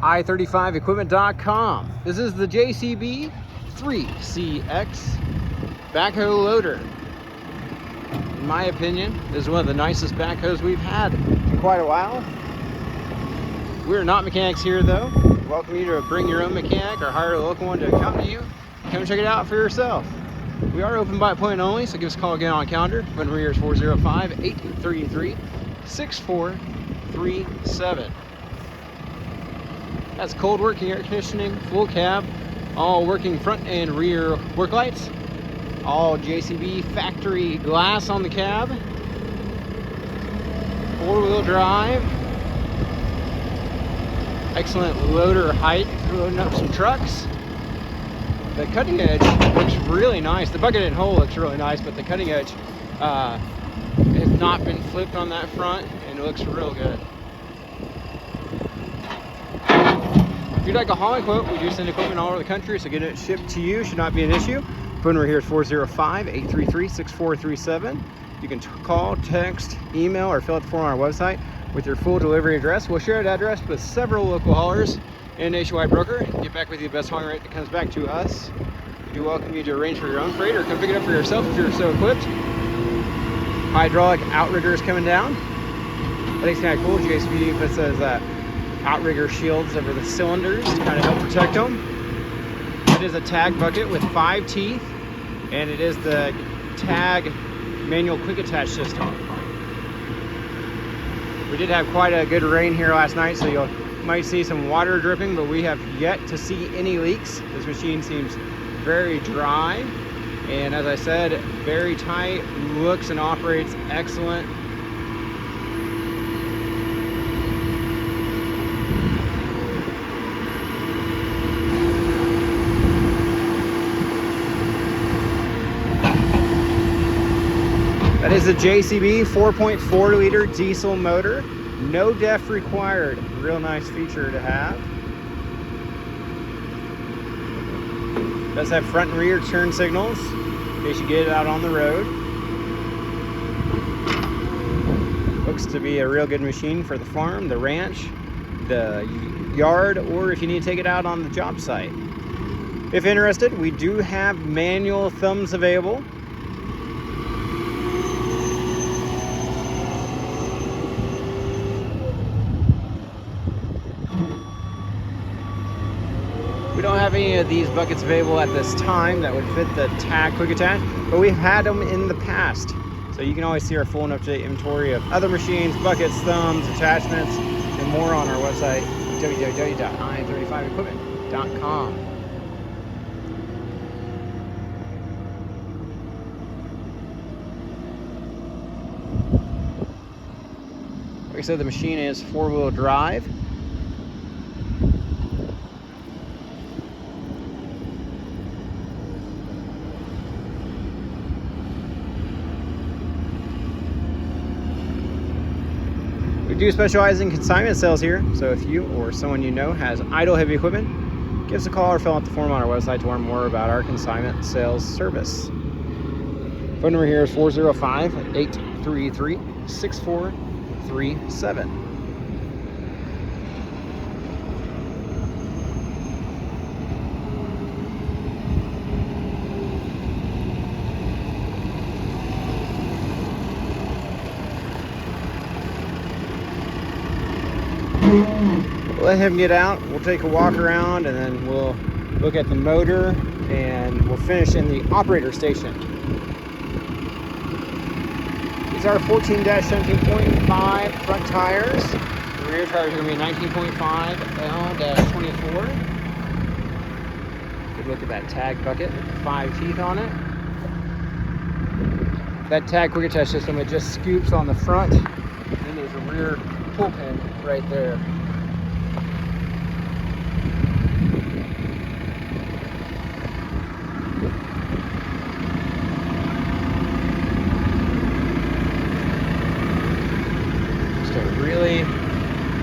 i35equipment.com. This is the JCB 3CX backhoe loader. In my opinion, this is one of the nicest backhoes we've had in quite a while. We're not mechanics here though. Welcome you to bring your own mechanic or hire a local one to accompany you. Come check it out for yourself. We are open by appointment only, so give us a call again on calendar. Phone number here is 405-833-6437. That's cold working air conditioning, full cab, all working front and rear work lights, all JCB factory glass on the cab, 4-wheel drive, excellent loader height for loading up some trucks. The cutting edge looks really nice. The bucket and hole looks really nice, but the cutting edge has not been flipped on that front and it looks real good. If you'd like a hauling quote, we do send equipment all over the country, so getting it shipped to you should not be an issue. Phone number here is 405-833-6437. You can call, text, email, or fill out the form on our website with your full delivery address. We'll share that address with several local haulers and a nationwide broker and get back with you the best hauling rate that comes back to us. We do welcome you to arrange for your own freight or come pick it up for yourself if you're so equipped. Hydraulic outriggers coming down. I think it's kind of cool. JCB puts those outrigger shields over the cylinders to kind of help protect them. It is a tag bucket with 5 teeth, and it is the tag manual quick attach system. We did have quite a good rain here last night, so you might see some water dripping, but we have yet to see any leaks. This machine seems very dry, and as I said, very tight, looks and operates excellent. That is a JCB 4.4 liter diesel motor. No DEF required. Real nice feature to have. Does have front and rear turn signals in case you get it out on the road. Looks to be a real good machine for the farm, the ranch, the yard, or if you need to take it out on the job site. If interested, we do have manual thumbs available. We don't have any of these buckets available at this time that would fit the tag quick attach, but we've had them in the past. So you can always see our full and up-to-date inventory of other machines, buckets, thumbs, attachments, and more on our website, www.i35equipment.com. Like I said, the machine is 4-wheel drive. We do specialize in consignment sales here, so if you or someone you know has idle heavy equipment, give us a call or fill out the form on our website to learn more about our consignment sales service. Phone number here is 405-833-6437. Let him get out, we'll take a walk around, and then we'll look at the motor and we'll finish in the operator station. These are 14-17.5 front tires. The rear tires are going to be 19.5 L-24. Good look at that tag bucket with the 5 teeth on it. That tag quick attach system, it just scoops on the front, and there's a rear pull pin right there. Just a really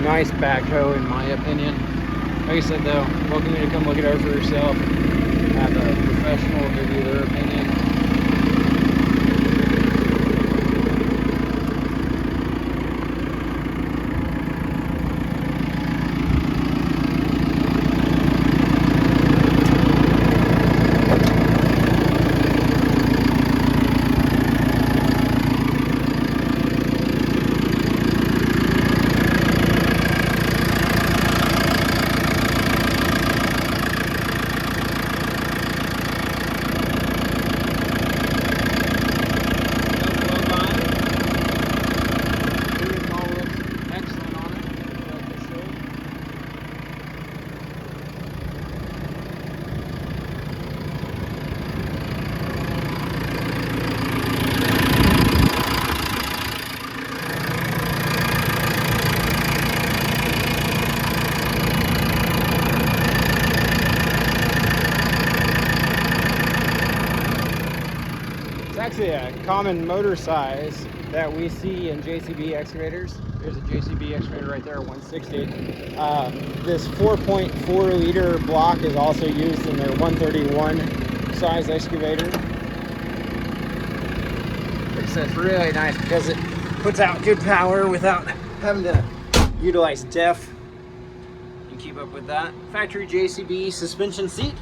nice backhoe in my opinion. Like I said though, welcome you to come look it over for yourself. Have a professional give you their opinion. actually a common motor size that we see in JCB excavators. There's a JCB excavator right there, 160. This 4.4 liter block is also used in their 131 size excavator. So it's really nice because it puts out good power without having to utilize DEF and keep up with that. Factory JCB suspension seat.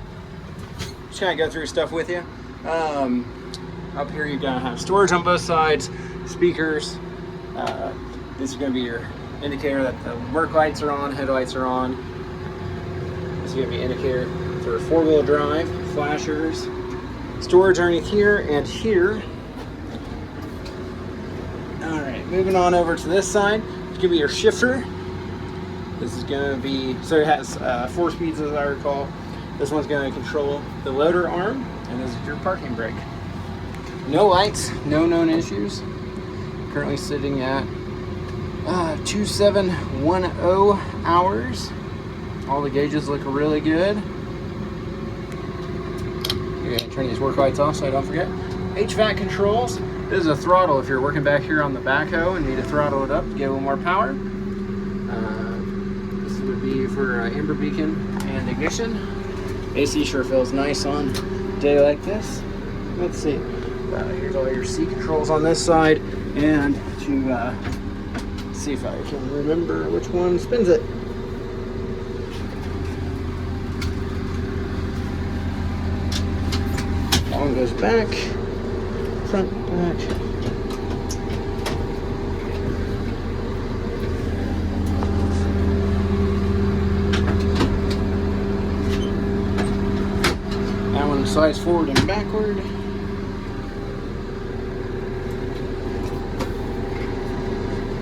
Just kind of go through stuff with you. Up here you're gonna have storage on both sides, speakers. This is gonna be your indicator that the work lights are on, headlights are on. This is gonna be an indicator for 4-wheel drive, flashers, storage underneath here and here. All right, moving on over to this side. It's gonna be your shifter. This is gonna be, so it has 4 speeds as I recall. This one's gonna control the loader arm, and this is your parking brake. No lights, no known issues. Currently sitting at 2710 hours. All the gauges look really good. You're gonna turn these work lights off so I don't forget. HVAC controls. This is a throttle if you're working back here on the backhoe and need to throttle it up to get a little more power. This would be for amber beacon and ignition. AC sure feels nice on a day like this. Let's see. Here's all your seat controls on this side, and to see if I can remember which one spins it. That one goes back, front, back. That one slides forward and backward.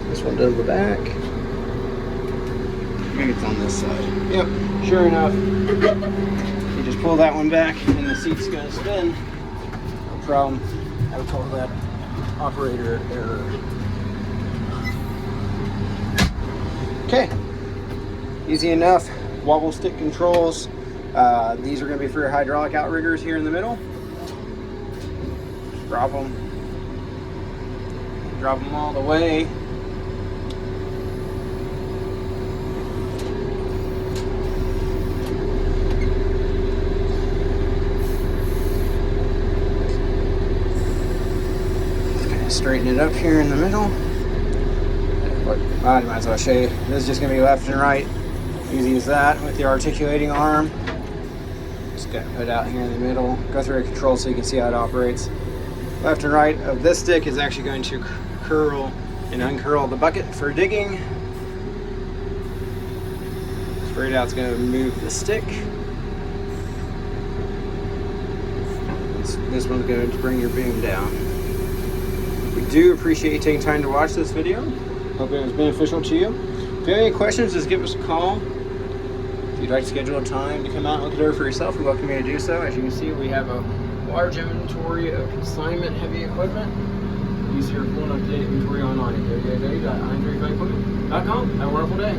This one does the back. Maybe it's on this side. Yep, sure enough. You just pull that one back and the seat's gonna spin. No problem. I would call that operator error. Okay, easy enough. Wobble stick controls. These are gonna be for your hydraulic outriggers here in the middle. Just drop them all the way. Straighten it up here in the middle. I might as well show you. This is just going to be left and right. Easy as that with the articulating arm. Just got to put it out here in the middle. Go through a control so you can see how it operates. Left and right of this stick is actually going to curl and uncurl the bucket for digging. Straight out is going to move the stick. This one's going to bring your boom down. We do appreciate you taking time to watch this video. Hope it was beneficial to you. If you have any questions, just give us a call. If you'd like to schedule a time to come out and look it over for yourself, we welcome you to do so. As you can see, we have a large inventory of consignment heavy equipment. Use your full and up-to-date inventory online at www.irondrakeequipment.com. Have a wonderful day.